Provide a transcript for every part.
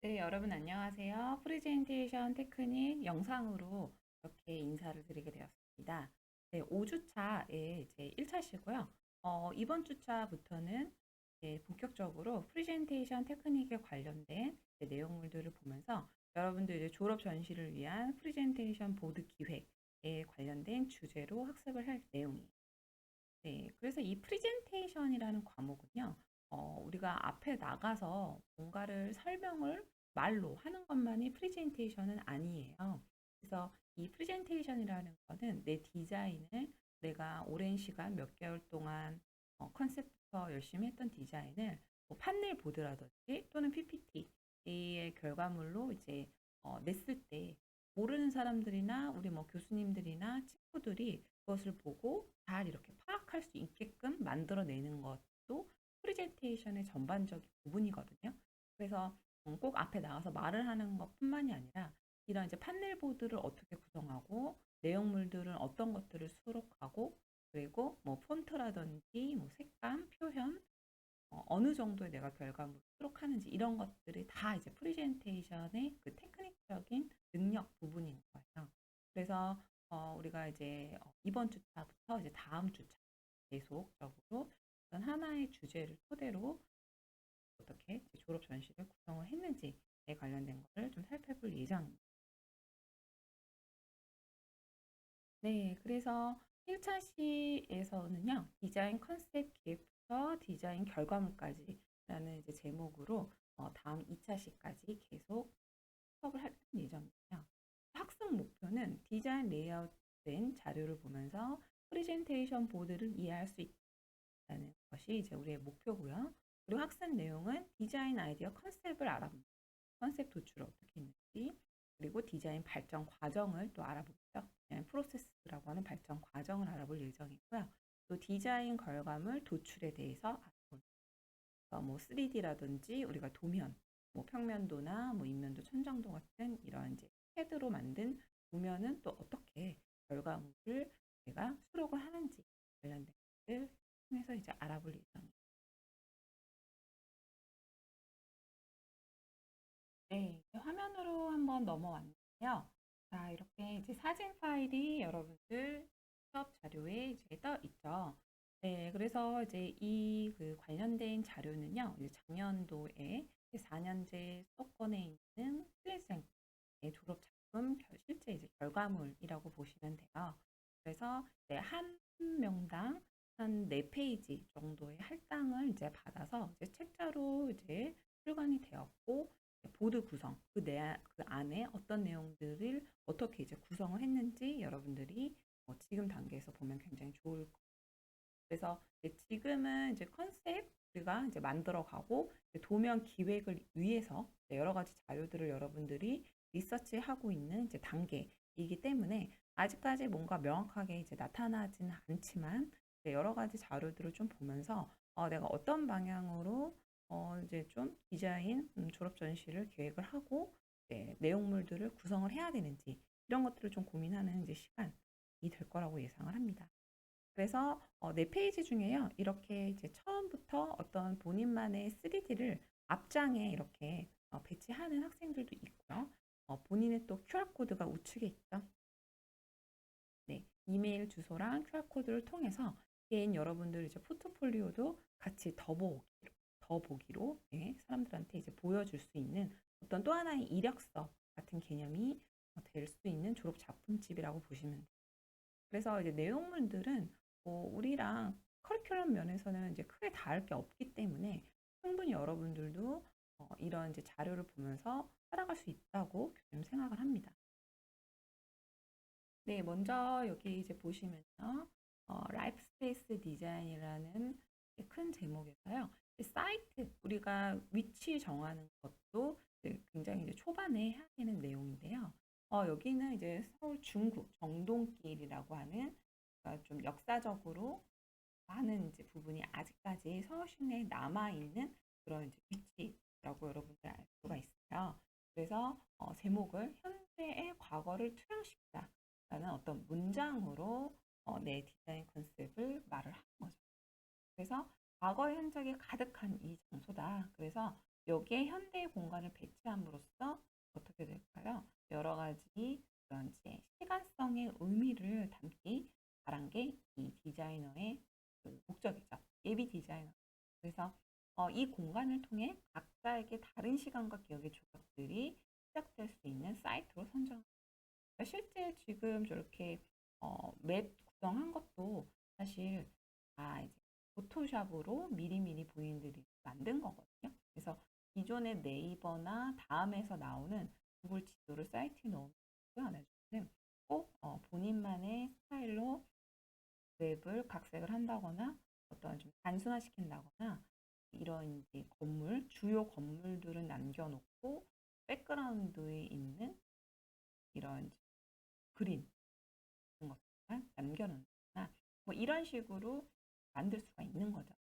네, 여러분 안녕하세요. 프레젠테이션 테크닉 영상으로 이렇게 인사를 드리게 되었습니다. 네, 5주차의 이제 1차시고요. 이번 주차부터는 이제 본격적으로 프레젠테이션 테크닉에 관련된 이제 내용물들을 보면서 여러분들 이제 졸업 전시를 위한 프레젠테이션 보드 기획에 관련된 주제로 학습을 할 내용이에요. 네, 그래서 이 프레젠테이션이라는 과목은요, 우리가 앞에 나가서 뭔가를 설명을 말로 하는 것만이 프레젠테이션은 아니에요. 그래서 이 프레젠테이션이라는 거는 내 디자인을 내가 오랜 시간 몇 개월 동안 컨셉부터 열심히 했던 디자인을 뭐 판넬 보드라든지 또는 PPT의 결과물로 이제 냈을 때 모르는 사람들이나 우리 뭐 교수님들이나 친구들이 그것을 보고 잘 이렇게 파악할 수 있게끔 만들어내는 것도 프레젠테이션의 전반적인 부분이거든요. 그래서 꼭 앞에 나가서 말을 하는 것뿐만이 아니라 이런 이제 판넬 보드를 어떻게 구성하고 내용물들은 어떤 것들을 수록하고 그리고 뭐 폰트라든지 뭐 색감, 표현 어느 정도의 내가 결과물을 수록하는지 이런 것들이 다 이제 프레젠테이션의 그 테크닉적인 능력 부분인 거예요. 그래서 우리가 이제 이번 주차부터 이제 다음 주차 계속적으로 어떤 하나의 주제를 토대로 어떻게 졸업 전시를 구성을 했는지에 관련된 것을 좀 살펴볼 예정입니다. 네, 그래서 1차 시에서는요, 디자인 컨셉 기획부터 디자인 결과물까지 라는 이제 제목으로 다음 2차 시까지 계속 수업을 할 예정이에요. 학습 목표는 디자인 레이아웃된 자료를 보면서 프레젠테이션 보드를 이해할 수 있다는 것이 이제 우리의 목표고요. 그리고 학습 내용은 디자인 아이디어 컨셉을 알아봅니다. 컨셉 도출을 어떻게 했는지, 그리고 디자인 발전 과정을 또 알아보죠. 프로세스라고 하는 발전 과정을 알아볼 예정이고요. 또 디자인 결과물 도출에 대해서 알아보는 뭐 3D라든지 우리가 도면, 뭐 평면도나 뭐 인면도, 천장도 같은 이런 이제 CAD로 만든 도면은 또 어떻게 결과물을 내가 수록을 하는지 관련된 것을 통해서 이제 알아볼 예정입니다. 네, 화면으로 한번 넘어왔는데요. 자, 이렇게 이제 사진 파일이 여러분들 수업 자료에 이제 떠 있죠. 네, 그래서 이제 이 그 관련된 자료는요, 이제 작년도에 4년제 수도권에 있는 필리생의 졸업 작품 실제 이제 결과물이라고 보시면 돼요. 그래서 이제 한 명당 한 4페이지 정도의 할당을 이제 받아서 이제 책자로 이제 출간이 되었고 보드 구성 그 안에 어떤 내용들을 어떻게 이제 구성을 했는지 여러분들이 지금 단계에서 보면 굉장히 좋을 거예요. 그래서 지금은 이제 컨셉 우리가 이제 만들어가고 도면 기획을 위해서 여러 가지 자료들을 여러분들이 리서치하고 있는 이제 단계이기 때문에 아직까지 뭔가 명확하게 이제 나타나지는 않지만 여러 가지 자료들을 좀 보면서 내가 어떤 방향으로 이제 좀 디자인 졸업 전시를 계획을 하고 내용물들을 구성을 해야 되는지 이런 것들을 좀 고민하는 이제 시간이 될 거라고 예상을 합니다. 그래서 네 페이지 중에요. 이렇게 이제 처음부터 어떤 본인만의 3D를 앞장에 이렇게 배치하는 학생들도 있고요. 본인의 또 QR코드가 우측에 있죠. 네, 이메일 주소랑 QR코드를 통해서 개인 여러분들 이제 포트폴리오도 같이 더 보기로 사람들한테 이제 보여줄 수 있는 어떤 또 하나의 이력서 같은 개념이 될 수 있는 졸업 작품집이라고 보시면 돼요. 그래서 이제 내용물들은 우리랑 커리큘럼 면에서는 이제 크게 다를 게 없기 때문에 충분히 여러분들도 이런 이제 자료를 보면서 따라갈 수 있다고 좀 생각을 합니다. 네, 먼저 여기 이제 보시면요. 라이프 스페이스 디자인이라는 큰 제목에서요. 사이트, 우리가 위치 정하는 것도 굉장히 이제 초반에 해야 되는 내용인데요. 여기는 이제 서울 중구 정동길이라고 하는 좀 역사적으로 많은 이제 부분이 아직까지 서울 시내에 남아있는 그런 이제 위치라고 여러분들 알 수가 있어요. 그래서 제목을 현재의 과거를 투영시키다라는 어떤 문장으로 내 디자인 컨셉을 말을 하는 거죠. 그래서 과거의 흔적이 가득한 이 장소다. 그래서 여기에 현대의 공간을 배치함으로써 어떻게 될까요? 여러 가지 그런 이제 시간성의 의미를 담기 바란 게 이 디자이너의 그 목적이죠. 예비 디자이너. 그래서 이 공간을 통해 각자에게 다른 시간과 기억의 조각들이 시작될 수 있는 사이트로 선정. 실제 지금 저렇게 맵 구성한 것도 사실 다 이제 포토샵으로 미리미리 본인들이 만든 거거든요. 그래서 기존의 네이버나 다음에서 나오는 구글 지도를 사이트에 넣으면 나중에는 꼭 본인만의 스타일로 웹을 각색을 한다거나 어떤 좀 단순화시킨다거나 이런 이제 건물, 주요 건물들은 남겨놓고 백그라운드에 있는 이런 그림 같은 것만 남겨놓거나 뭐 이런 식으로 만들 수가 있는 거죠.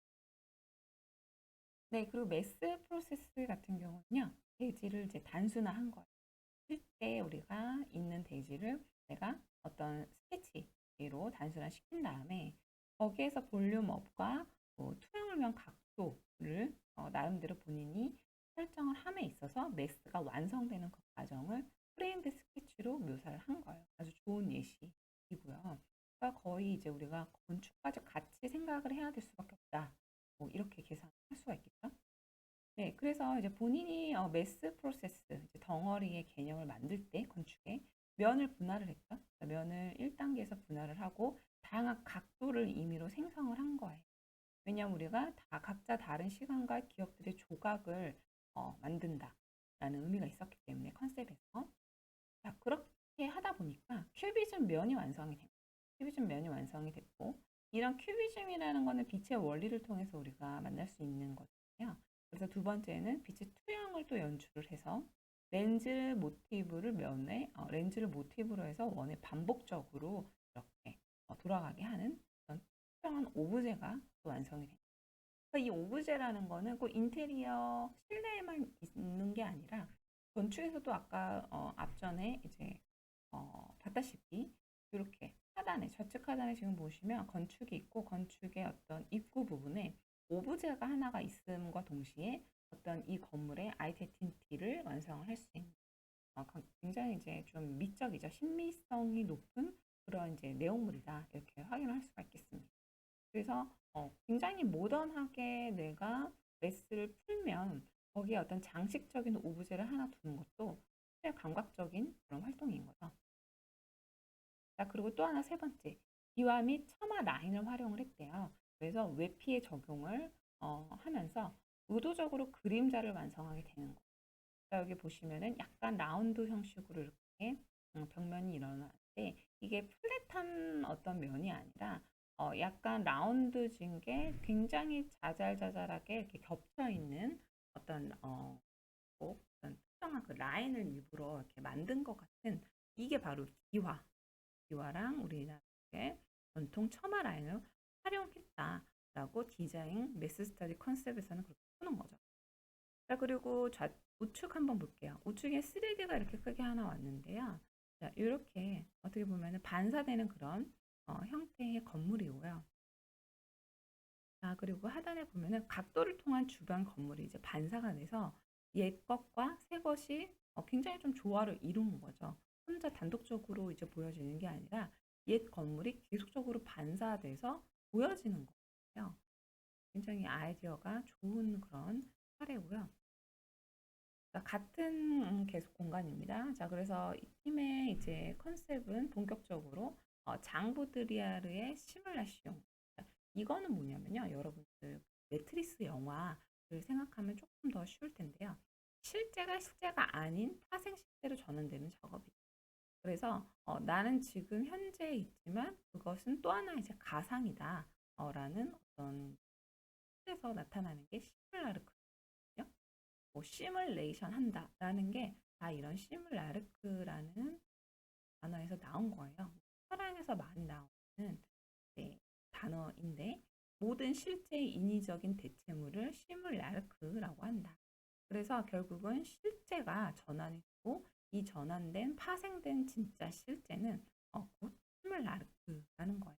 네, 그리고 매스 프로세스 같은 경우는요, 대지를 이제 단순화한 거예요. 실제 우리가 있는 대지를 내가 어떤 스케치로 단순화시킨 다음에 거기에서 볼륨업과 뭐 투영을 위한 각도를 나름대로 본인이 설정을 함에 있어서 매스가 완성되는 그 과정을 프레임드 스케치로 묘사를 한 거예요. 아주 좋은 예시이고요. 그러니까 거의 이제 우리가 건축까지 같이 생각을 해야 될 수밖에 없다. 뭐 이렇게 계산할 수가 있겠죠. 네, 그래서 이제 본인이 매스 프로세스, 이제 덩어리의 개념을 만들 때 건축에 면을 분할을 했죠. 그러니까 면을 1단계에서 분할을 하고 다양한 각도를 임의로 생성을 한 거예요. 왜냐하면 우리가 다 각자 다른 시간과 기억들의 조각을 만든다라는 의미가 있었기 때문에 컨셉에서. 자, 그렇게 하다 보니까 큐비즘 면이 완성이 된 거예요. 큐비즘 면이 완성이 됐고 이런 큐비즘이라는 거는 빛의 원리를 통해서 우리가 만날 수 있는 거잖아요. 그래서 두 번째는 빛의 투영을 또 연출을 해서 렌즈를 모티브로 해서 원에 반복적으로 이렇게 돌아가게 하는 그런 특정한 오브제가 또 완성이 됩니다. 그러니까 이 오브제라는 거는 꼭 인테리어 실내에만 있는 게 아니라 건축에서도 아까 앞전에 이제 봤다시피 이렇게 하단에 좌측 하단에 지금 보시면 건축이 있고 건축의 어떤 입구 부분에 오브제가 하나가 있음과 동시에 어떤 이 건물의 아이덴티티를 완성을 할 수 있는 굉장히 이제 좀 미적이죠. 신미성이 높은 그런 이제 내용물이다 이렇게 확인할 수가 있겠습니다. 그래서 굉장히 모던하게 내가 레스를 풀면 거기에 어떤 장식적인 오브제를 하나 두는 것도 굉장히 감각적인 그런 활동인 거죠. 자, 그리고 또 하나 세 번째. 비화 및 첨화 라인을 활용을 했대요. 그래서 외피의 적용을 하면서 의도적으로 그림자를 완성하게 되는 거예요. 자, 여기 보시면은 약간 라운드 형식으로 이렇게 벽면이 일어나는데 이게 플랫한 어떤 면이 아니라 약간 라운드진 게 굉장히 자잘자잘하게 이렇게 겹쳐 있는 어떤 꼭 어떤 특정한 그 라인을 일부러 이렇게 만든 것 같은 이게 바로 기와랑 우리나라의 전통 처마 라인을 활용했다라고 디자인 매스 스터디 컨셉에서는 그렇게 푸는 거죠. 자, 그리고 우측 한번 볼게요. 우측에 3D가 이렇게 크게 하나 왔는데요. 자, 이렇게 어떻게 보면 반사되는 그런 형태의 건물이고요. 자, 그리고 하단에 보면은 각도를 통한 주변 건물이 이제 반사가 돼서 옛 것과 새 것이 굉장히 좀 조화를 이루는 거죠. 혼자 단독적으로 이제 보여지는 게 아니라 옛 건물이 계속적으로 반사돼서 보여지는 거예요. 굉장히 아이디어가 좋은 그런 사례고요. 자, 같은 계속 공간입니다. 자, 그래서 이 팀의 이제 컨셉은 본격적으로 장부드리아르의 시뮬라시옹. 자, 이거는 뭐냐면요. 여러분들 매트리스 영화를 생각하면 조금 더 쉬울 텐데요. 실제가 아닌 파생 실제로 전환되는 작업이에요. 그래서 나는 지금 현재에 있지만 그것은 또 하나 이제 가상이다. 라는 어떤 뜻에서 나타나는 게 시뮬라르크거든요. 뭐 시뮬레이션 한다라는 게 다 이런 시뮬라르크라는 단어에서 나온 거예요. 사랑에서 많이 나오는 네, 단어인데 모든 실제 인위적인 대체물을 시뮬라르크라고 한다. 그래서 결국은 실제가 전환이 되고 이 전환된 파생된 진짜 실제는 곧 시뮬라르크라는 거예요.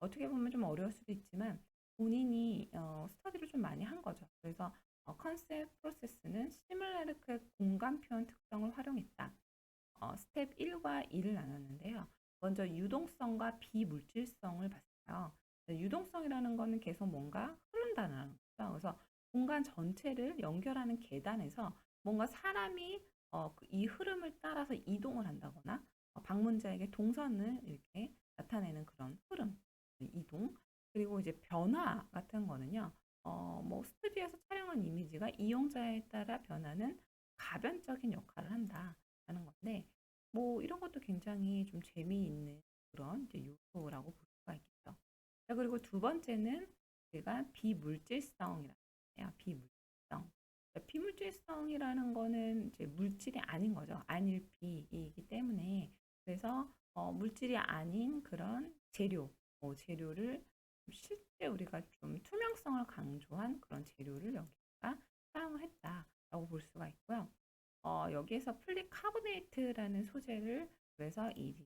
어떻게 보면 좀 어려울 수도 있지만 본인이 스터디를 좀 많이 한 거죠. 그래서 컨셉 프로세스는 시뮬라르크의 공간 표현 특성을 활용했다. 스텝 1과 2를 나눴는데요. 먼저 유동성과 비물질성을 봤어요. 유동성이라는 거는 계속 뭔가 흐른다는 거죠. 그래서 공간 전체를 연결하는 계단에서 뭔가 사람이 이 흐름을 따라서 이동을 한다거나 방문자에게 동선을 이렇게 나타내는 그런 흐름, 이동. 그리고 이제 변화 같은 거는요. 뭐 스튜디오에서 촬영한 이미지가 이용자에 따라 변하는 가변적인 역할을 한다라는 건데 뭐 이런 것도 굉장히 좀 재미있는 그런 이제 요소라고 볼 수가 있겠죠. 자, 그리고 두 번째는 제가 비물질성이라는 거예요. 비물질성. 비물질성이라는 거는 이제 물질이 아닌 거죠. 아닐비이기 때문에 그래서 물질이 아닌 그런 재료를 실제 우리가 좀 투명성을 강조한 그런 재료를 여기다가 사용을 했다라고 볼 수가 있고요. 여기에서 플리카보네이트라는 소재를 그래서 이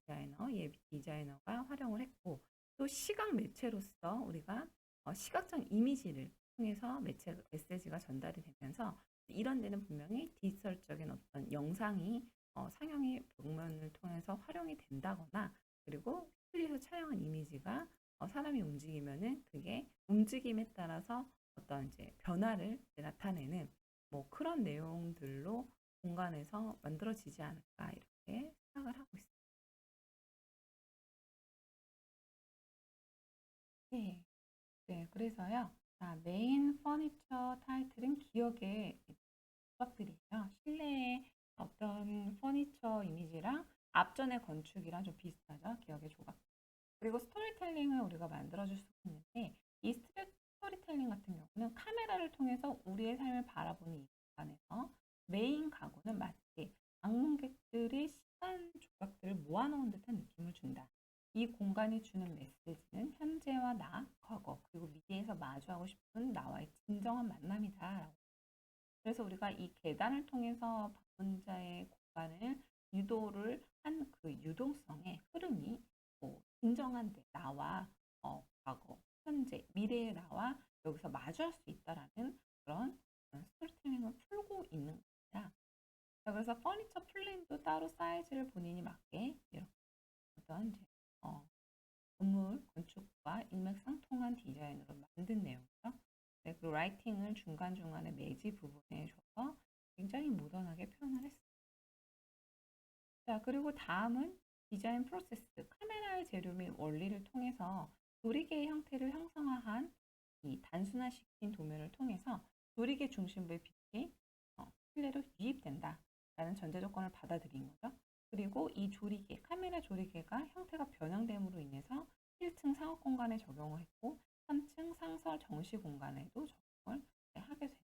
예비 디자이너가 활용을 했고 또 시각 매체로서 우리가 시각적 이미지를 통해서 메시지가 전달이 되면서 이런 데는 분명히 디지털적인 어떤 영상이 상영의 벽면을 통해서 활용이 된다거나 그리고 스튜디오에서 촬영한 이미지가 사람이 움직이면은 그게 움직임에 따라서 어떤 이제 변화를 나타내는 뭐 그런 내용들로 공간에서 만들어지지 않을까 이렇게 생각을 하고 있습니다. 네. 네, 그래서요. 자, 메인 퍼니처 타이틀은 기억의 조각들이에요. 실내의 어떤 퍼니처 이미지랑 앞전의 건축이랑 좀 비슷하죠. 기억의 조각. 그리고 스토리텔링을 우리가 만들어줄 수 있는데 이 스토리텔링 같은 경우는 카메라를 통해서 우리의 삶을 바라보는 이 공간에서 메인 가구는 마치 방문객들의 시간 조각들을 모아놓은 듯한 느낌을 준다. 이 공간이 주는 메시지는 현재와 나, 과거, 그리고 미래에서 마주하고 싶은 나와의 진정한 만남이다. 그래서 우리가 이 계단을 통해서 방문자의 공간을 유도를 한 그 유동성의 흐름이 뭐 진정한 나와 과거, 현재, 미래의 나와 여기서 마주할 수 있다라는 그런 스토리텔링을 풀고 있는 겁니다. 자, 그래서 퍼니처 플랜도 따로 사이즈를 본인이 맞게 이렇게 어떤 이제 건물 건축과 일맥상통한 디자인으로 만든 내용이죠. 네, 그리고 라이팅을 중간중간에 매지 부분에 줘서 굉장히 모던하게 표현을 했습니다. 자, 그리고 다음은 디자인 프로세스, 카메라의 재료 및 원리를 통해서 조리개의 형태를 형상화한 이 단순화시킨 도면을 통해서 조리개 중심부의 빛이 실내로 유입된다 라는 전제 조건을 받아들인 거죠. 그리고 이 조리개, 카메라 조리개가 형태가 변형됨으로 인해서 1층 상업 공간에 적용을 했고 3층 상설 정시 공간에도 적용을 하게 됩니다.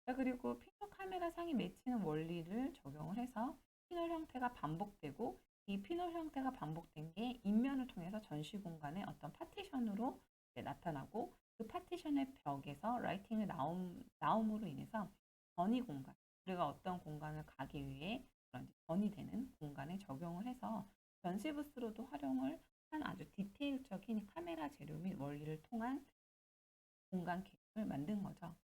자, 그리고 피놀 카메라 상이 맺히는 원리를 적용을 해서 피놀 형태가 반복되고 이 피놀 형태가 반복된 게 인면을 통해서 전시 공간의 어떤 파티션으로 나타나고 그 파티션의 벽에서 라이팅이 나옴으로 인해서 전이 공간, 우리가 어떤 공간을 가기 위해 그런 전이 되는 공간에 적용을 해서 전시 부스로도 활용을 한 아주 디테일적인 카메라 재료 및 원리를 통한 공간 계획을 만든 거죠.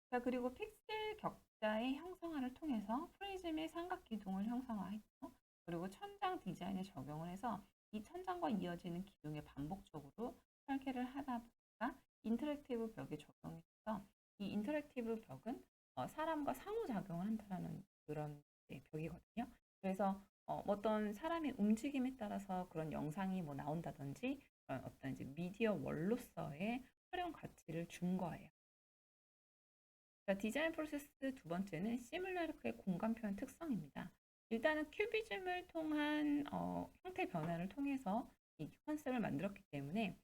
자, 그리고 픽셀 격자의 형상화를 통해서 프리즘의 삼각 기둥을 형상화했고, 그리고 천장 디자인에 적용을 해서 이 천장과 이어지는 기둥에 반복적으로 설계를 하다 보니까 인터랙티브 벽에 적용해서 이 인터랙티브 벽은 사람과 상호작용을 한다는 그런 벽이거든요. 그래서 어떤 사람의 움직임에 따라서 그런 영상이 뭐 나온다든지 그런 어떤 이제 미디어 원로서의 활용 가치를 준 거예요. 자, 디자인 프로세스 두 번째는 시뮬라르크의 공간 표현 특성입니다. 일단은 큐비즘을 통한 형태 변화를 통해서 이 컨셉을 만들었기 때문에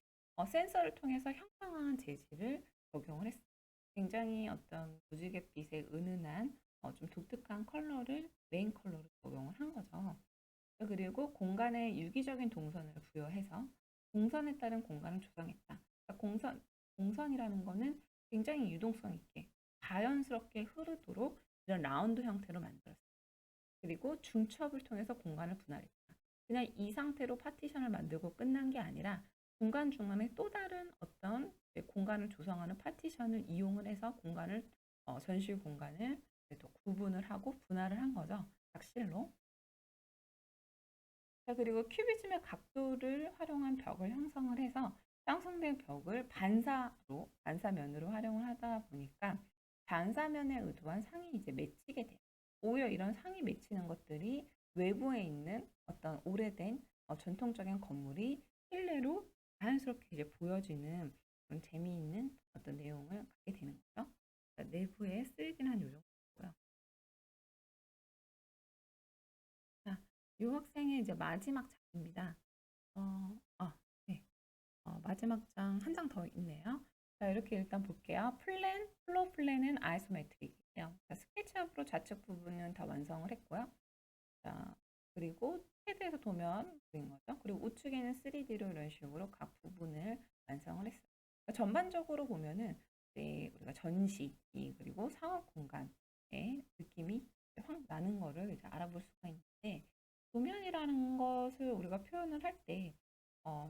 센서를 통해서 형상화한 재질을 적용을 했습니다. 굉장히 어떤 무지갯빛의 은은한 좀 독특한 컬러를 메인 컬러로 적용을 한 거죠. 그리고 공간에 유기적인 동선을 부여해서 동선에 따른 공간을 조성했다. 그러니까 공선이라는 거는 굉장히 유동성 있게 자연스럽게 흐르도록 이런 라운드 형태로 만들었어요. 그리고 중첩을 통해서 공간을 분할했다. 그냥 이 상태로 파티션을 만들고 끝난 게 아니라 중간중간에 또 다른 어떤 공간을 조성하는 파티션을 이용을 해서 공간을 전시 공간을 또 구분을 하고 분할을 한 거죠. 닥실로. 자, 그리고 큐비즘의 각도를 활용한 벽을 형성을 해서 형성된 벽을 반사면으로 활용을 하다 보니까 반사면에 의도한 상이 이제 맺히게 돼요. 오히려 이런 상이 맺히는 것들이 외부에 있는 어떤 오래된 전통적인 건물이 실내로 자연스럽게 이제 보여지는 그런 재미있는 어떤 내용을 갖게 되는 거죠. 내부의 3D는 한 요 정도고요. 자, 이 학생의 이제 마지막 장입니다. 어, 아, 네. 마지막 장 한 장 더 있네요. 자, 이렇게 일단 볼게요. 플로어 플랜은 아이소메트릭이에요. 자, 스케치업으로 좌측 부분은 다 완성을 했고요. 자, 그리고 패드에서 도면 그린 거죠. 그리고 우측에는 3D로 이런 식으로 각 부분을 완성을 했어요. 그러니까 전반적으로 보면은 이제 우리가 전시 그리고 상업 공간의 느낌이 확 나는 거를 이제 알아볼 수가 있는데 도면이라는 것을 우리가 표현을 할 때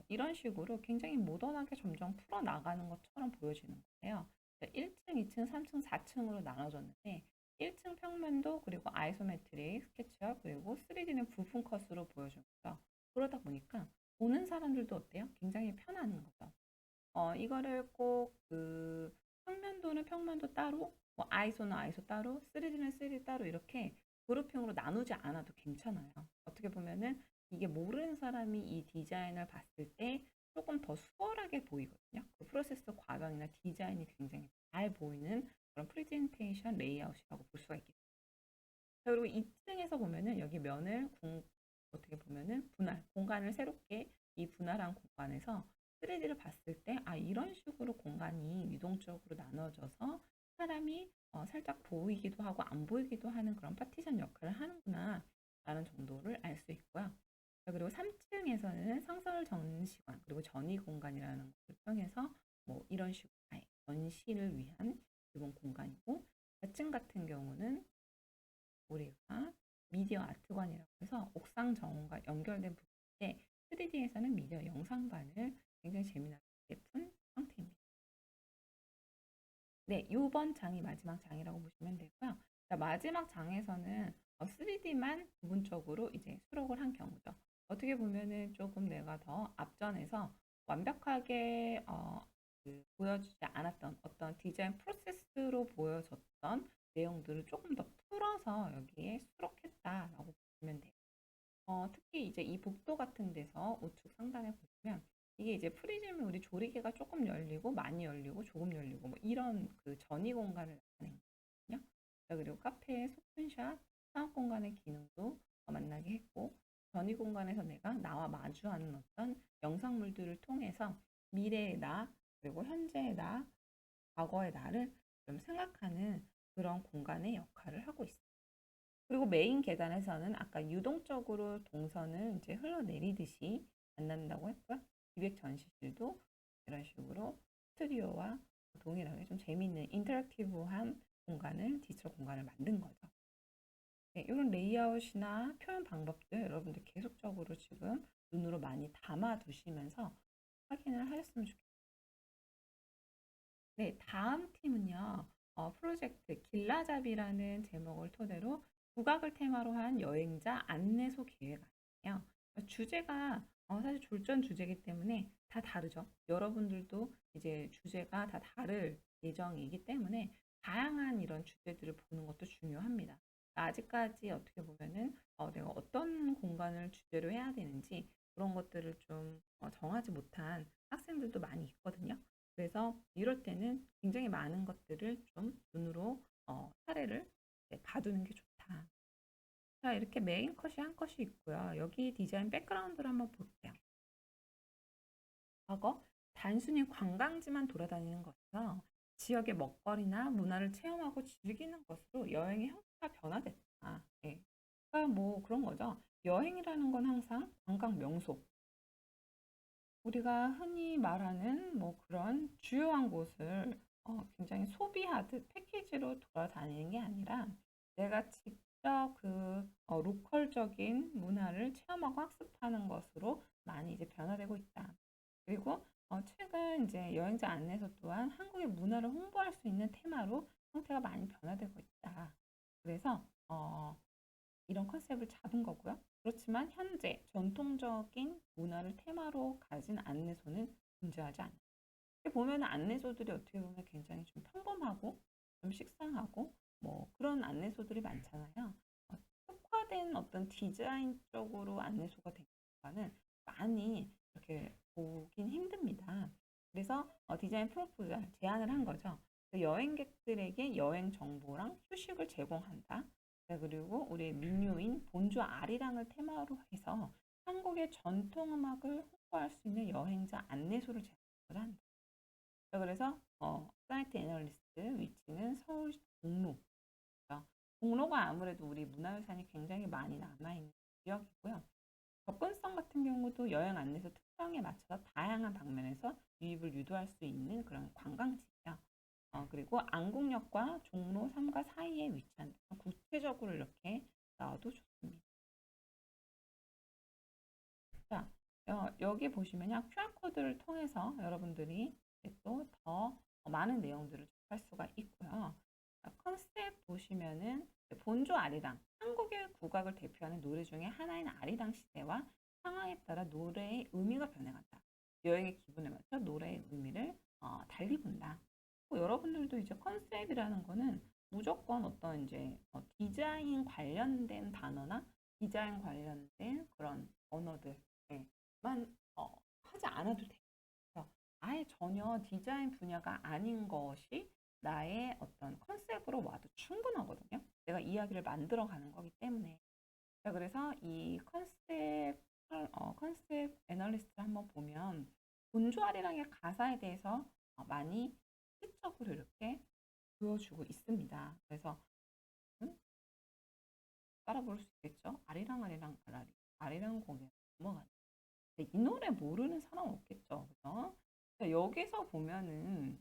이런 식으로 굉장히 모던하게 점점 풀어나가는 것처럼 보여지는 거예요. 1층, 2층, 3층, 4층으로 나눠졌는데 1층 평면도 그리고 아이소메트릭 스케치업 그리고 3D는 부품 컷으로 보여준 거죠. 그러다 보니까 보는 사람들도 어때요? 굉장히 편한 거죠. 이거를 꼭 그 평면도는 평면도 따로, 뭐 아이소는 아이소 따로, 3D는 3D 따로 이렇게 그룹핑으로 나누지 않아도 괜찮아요. 어떻게 보면은 이게 모르는 사람이 이 디자인을 봤을 때 조금 더 수월하게 보이거든요. 그 프로세스 과정이나 디자인이 굉장히 잘 보이는 그런 프레젠테이션 레이아웃이라고 볼 수가 있겠죠. 그리고 2층에서 보면은 여기 면을 어떻게 보면은 공간을 새롭게 이 분할한 공간에서 3D를 봤을 때, 아, 이런 식으로 공간이 유동적으로 나눠져서 사람이 살짝 보이기도 하고 안 보이기도 하는 그런 파티션 역할을 하는구나 라는 정도를 알 수 있고요. 그리고 3층에서는 상설 전시관 그리고 전이 공간이라는 것을 통해서 뭐 이런 식으로 전시를 위한 기본 공간이고 4층 같은 경우는 우리가 미디어 아트관이라고 해서 옥상 정원과 연결된 부분인데 3D에서는 미디어 영상관을 굉장히 재미나게 예쁜 형태입니다. 네, 이번 장이 마지막 장이라고 보시면 되고요. 자, 마지막 장에서는 3D만 부분적으로 이제 수록을 한 경우죠. 어떻게 보면은 조금 내가 더 앞전에서 완벽하게 보여주지 않았던 어떤 디자인 프로세스로 보여졌던 내용들을 조금 더 풀어서 여기에 수록했다라고 보시면 돼요. 특히 이제 이 복도 같은 데서 우측 상단에 보시면 이게 이제 프리즘이 우리 조리개가 조금 열리고 많이 열리고 조금 열리고 뭐 이런 그 전이 공간을 나타낸 거거든요. 그리고 카페의 소품샵, 사업 공간의 기능도 만나게 했고 전이 공간에서 내가 나와 마주하는 어떤 영상물들을 통해서 미래의 나 그리고 현재의 나, 과거의 나를 좀 생각하는 그런 공간의 역할을 하고 있습니다. 그리고 메인 계단에서는 아까 유동적으로 동선을 이제 흘러내리듯이 만난다고 했고요. 기획 전시실도 이런 식으로 스튜디오와 동일하게 좀 재미있는 인터랙티브한 공간을 디지털 공간을 만든 거죠. 네, 이런 레이아웃이나 표현 방법들 여러분들 계속적으로 지금 눈으로 많이 담아 두시면서 확인을 하셨으면 좋겠습니다. 네, 다음 팀은요. 프로젝트 길라잡이라는 제목을 토대로 국악을 테마로 한 여행자 안내소 계획 아니에요. 주제가 사실 졸전 주제이기 때문에 다 다르죠. 여러분들도 이제 주제가 다 다를 예정이기 때문에 다양한 이런 주제들을 보는 것도 중요합니다. 아직까지 어떻게 보면은 내가 어떤 공간을 주제로 해야 되는지 그런 것들을 좀 정하지 못한 학생들도 많이 있거든요. 그래서 이럴 때는 굉장히 많은 것들을 좀 눈으로 사례를 봐두는 게 좋다. 자, 이렇게 메인 컷이 한 컷이 있고요. 여기 디자인 백그라운드를 한번 볼게요. 과거 단순히 관광지만 돌아다니는 것에서 지역의 먹거리나 문화를 체험하고 즐기는 것으로 여행의 형태가 변화됐다. 예. 그러니까 뭐 그런 거죠. 여행이라는 건 항상 관광 명소, 우리가 흔히 말하는 뭐 그런 주요한 곳을 굉장히 소비하듯 패키지로 돌아다니는 게 아니라 내가 직접 그 로컬적인 문화를 체험하고 학습하는 것으로 많이 이제 변화되고 있다. 그리고 최근 이제 여행자 안내서 또한 한국의 문화를 홍보할 수 있는 테마로 형태가 많이 변화되고 있다. 그래서 이런 컨셉을 잡은 거고요. 그렇지만 현재 전통적인 문화를 테마로 가진 안내소는 존재하지 않아요. 보면 안내소들이 어떻게 보면 굉장히 좀 평범하고 좀 식상하고 뭐 그런 안내소들이 많잖아요. 특화된 어떤 디자인적으로 안내소가 된 것과는 많이 이렇게 보긴 힘듭니다. 그래서 디자인 프로포절 제안을 한 거죠. 여행객들에게 여행 정보랑 휴식을 제공한다. 그리고 우리의 민요인 본주 아리랑을 테마로 해서 한국의 전통 음악을 홍보할 수 있는 여행자 안내소를 제공을 한다. 그래서 사이트 애널리스트 위치는 서울 종로. 종로가 아무래도 우리 문화유산이 굉장히 많이 남아있는 지역이고요. 접근성 같은 경우도 여행 안내소 특성에 맞춰서 다양한 방면에서 유입을 유도할 수 있는 그런 관광지예요. 그리고 안국역과 종로 3가 사이에 위치한 구체적으로 이렇게 나와도 좋습니다. 자, 여기 보시면요. QR코드를 통해서 여러분들이 또 더 많은 내용들을 접할 수가 있고요. 컨셉 보시면은 본주 아리랑, 한국의 국악을 대표하는 노래 중에 하나인 아리랑 시대와 상황에 따라 노래의 의미가 변해간다. 여행의 기분에 맞춰 노래의 의미를 달리 본다. 여러분들도 이제 컨셉이라는 거는 무조건 어떤 이제 디자인 관련된 단어나 디자인 관련된 그런 언어들만 하지 않아도 돼요. 아예 전혀 디자인 분야가 아닌 것이 나의 어떤 컨셉으로 와도 충분하거든요. 내가 이야기를 만들어 가는 거기 때문에. 그래서 이 컨셉 애널리스트를 한번 보면 본주아리랑의 가사에 대해서 많이 시적으로 이렇게 보여주고 있습니다. 그래서 따라 부를 수 있겠죠. 아리랑 아리랑 아라리 아리랑 고개 넘어가는. 이 노래 모르는 사람 없겠죠. 그죠? 여기서 보면은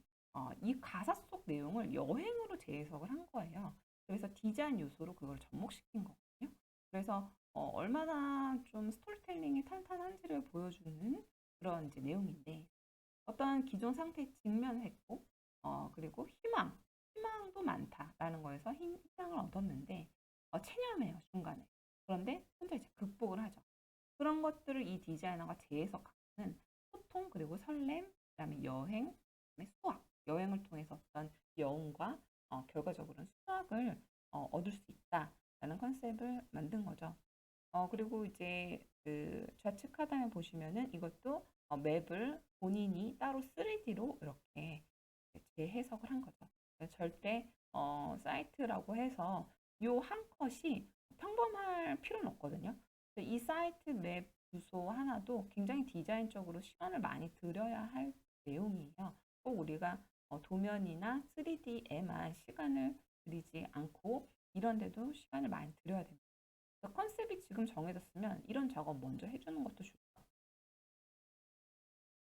이 가사 속 내용을 여행으로 재해석을 한 거예요. 그래서 디자인 요소로 그걸 접목시킨 거거든요. 그래서 얼마나 좀 스토리텔링이 탄탄한지를 보여주는 그런 이제 내용인데 어떤 기존 상태에 직면했고 그리고 희망도 많다라는 거에서 희망을 얻었는데 체념해요 중간에. 그런데 혼자 이제 극복을 하죠. 그런 것들을 이 디자이너가 재해석하는 소통 그리고 설렘 그다음에 여행 그다음에 수학 여행을 통해서 어떤 여운과 결과적으로는 수학을 얻을 수 있다라는 컨셉을 만든 거죠. 그리고 이제 그 좌측 하단에 보시면은 이것도 맵을 본인이 따로 3D로 이렇게 재해석을 한 거죠. 절대 사이트라고 해서 요 한 컷이 평범할 필요는 없거든요. 이 사이트 맵 주소 하나도 굉장히 디자인적으로 시간을 많이 들여야 할 내용이에요. 꼭 우리가 도면이나 3D에만 시간을 들이지 않고 이런 데도 시간을 많이 들여야 됩니다. 컨셉이 지금 정해졌으면 이런 작업 먼저 해주는 것도 좋죠.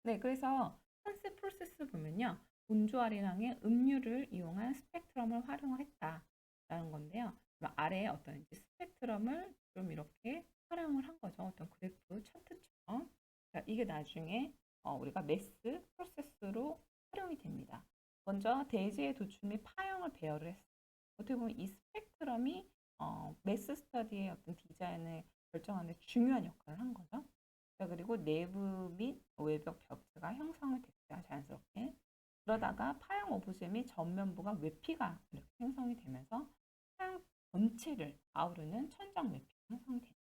네, 그래서 컨셉 프로세스 보면요. 본주아리랑의 음유를 이용한 스펙트럼을 활용을 했다라는 건데요. 아래에 어떤 이제 스펙트럼을 좀 이렇게 활용을 한 거죠. 어떤 그래프 차트처럼. 자, 이게 나중에 우리가 매스 프로세스로 활용이 됩니다. 먼저 대지의 도출 및 파형을 배열을 했어요. 어떻게 보면 이 스펙트럼이 매스 스터디의 어떤 디자인을 결정하는 데 중요한 역할을 한 거죠. 자, 그리고 내부 및 외벽 벽체가 형성이 됐어요. 자연스럽게. 그러다가 파형 오브제 및 전면부가 외피가 이렇게 생성이 되면서 파형 전체를 아우르는 천장 외피가 형성이 됩니다.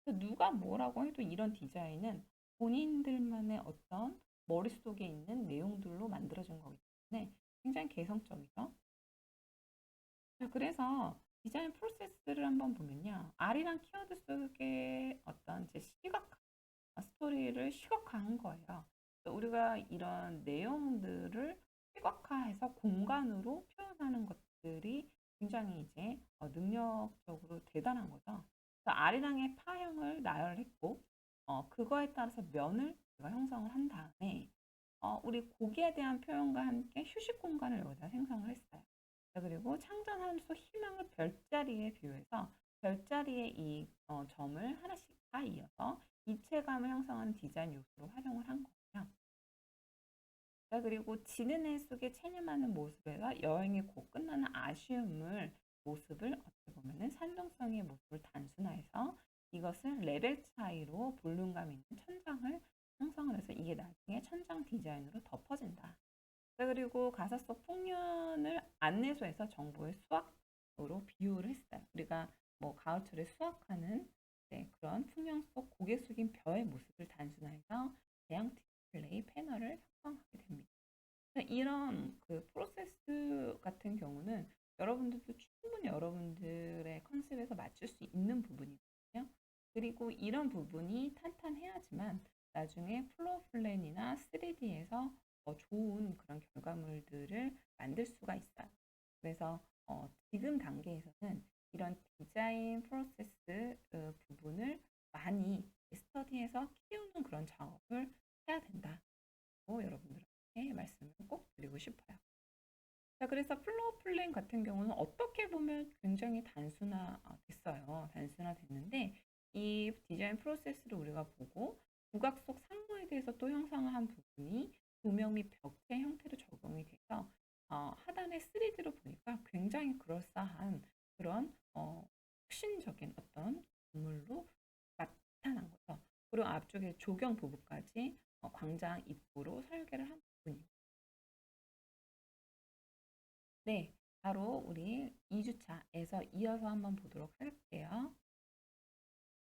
누가 뭐라고 해도 이런 디자인은 본인들만의 어떤 머릿속에 있는 내용들로 만들어진 거기 때문에 굉장히 개성적이죠. 자, 그래서 디자인 프로세스를 한번 보면요. R이란 키워드 속에 어떤 이제 스토리를 시각화한 거예요. 우리가 이런 내용들을 시각화해서 공간으로 표현하는 것들이 굉장히 이제 능력적으로 대단한 거죠. 그래서 아리랑의 파형을 나열했고 그거에 따라서 면을 제가 형성을 한 다음에 우리 고기에 대한 표현과 함께 휴식 공간을 여기다 생성을 했어요. 그리고 창전함수 희망을 별자리에 비유해서 별자리의 이 점을 하나씩 다 이어서 입체감을 형성하는 디자인 요소로 활용을 한 거예요. 자, 그리고 지는 해 속에 체념하는 모습에서 여행이 곧 끝나는 아쉬움을 모습을 어떻게 보면은 산동성의 모습을 단순화해서 이것을 레벨 차이로 볼륨감 있는 천장을 형성을 해서 이게 나중에 천장 디자인으로 덮어진다. 자, 그리고 가사 속 풍년을 안내소에서 정보의 수확으로 비유를 했어요. 우리가 뭐 가을철에 수확하는 그런 풍년 속 고개 숙인 벼의 모습을 단순화해서 대형 디스플레이 패널을 형성하게 됩니다. 이런 그 프로세스 같은 경우는 여러분들도 충분히 여러분들의 컨셉에서 맞출 수 있는 부분이거든요. 그리고 이런 부분이 탄탄해야지만 나중에 플로어 플랜이나 3D에서 좋은 그런 결과물들을 만들 수가 있어요. 그래서 지금 단계에서는 이런 디자인 프로세스 부분을 많이 스터디해서 키우는 그런 작업을 해야 된다고 여러분들에게 말씀을 꼭 드리고 싶어요. 자, 그래서 플로어 플랜 같은 경우는 어떻게 보면 굉장히 단순화됐어요. 단순화됐는데 이 디자인 프로세스를 우리가 보고 부각 속 상호에 대해서 또 형성을 한 부분이 조명 및 벽체 형태로 적용이 돼서 하단의 3D로 보니까 굉장히 그럴싸한 그런 혁신적인 어떤 건물로 나타난 거죠. 그리고 앞쪽에 조경 부분까지 광장 입구로 설계를 한 부분입니다. 네, 바로 우리 2주차에서 이어서 한번 보도록 할게요.